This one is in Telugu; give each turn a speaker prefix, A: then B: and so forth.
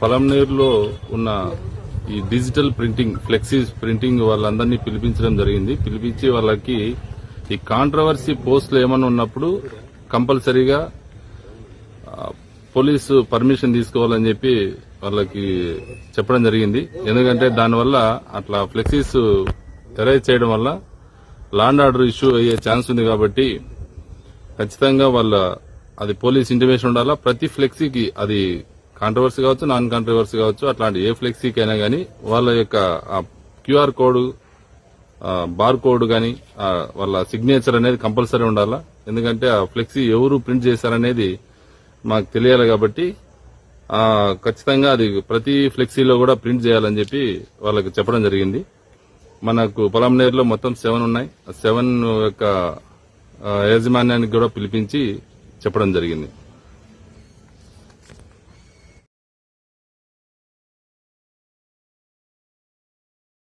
A: పలంనేరులో ఉన్న ఈ డిజిటల్ ప్రింటింగ్ ఫ్లెక్సీ ప్రింటింగ్ వాళ్ళందరినీ పిలిపించడం జరిగింది. పిలిపించి వాళ్ళకి ఈ కాంట్రవర్సీ పోస్టులు ఏమన్నా ఉన్నప్పుడు కంపల్సరీగా పోలీసు పర్మిషన్ తీసుకోవాలని చెప్పి వాళ్ళకి చెప్పడం జరిగింది. ఎందుకంటే దానివల్ల అట్లా ఫ్లెక్సీస్ ఎరేజ్ చేయడం వల్ల లా అండ్ ఆర్డర్ ఇష్యూ అయ్యే ఛాన్స్ ఉంది. కాబట్టి ఖచ్చితంగా అది పోలీస్ ఇంటిమేషన్ ఉండాలా. ప్రతి ఫ్లెక్సీకి అది కాంట్రవర్సీ కావచ్చు, నాన్ కాంట్రవర్సీ కావచ్చు, అట్లాంటి ఏ ఫ్లెక్సీకి అయినా గానీ వాళ్ళ యొక్క క్యూఆర్ కోడ్, బార్ కోడ్ గానీ వాళ్ళ సిగ్నేచర్ అనేది కంపల్సరీ ఉండాలా. ఎందుకంటే ఆ ఫ్లెక్సీ ఎవరు ప్రింట్ చేశారనేది మాకు తెలియాలి. కాబట్టి ఖచ్చితంగా అది ప్రతి ఫ్లెక్సీలో కూడా ప్రింట్ చేయాలని చెప్పి వాళ్ళకి చెప్పడం జరిగింది. మనకు పలంనేరులో మొత్తం 7 ఉన్నాయి. 7 యొక్క యాజమాన్యానికి కూడా పిలిపించి చెప్పడం జరిగింది.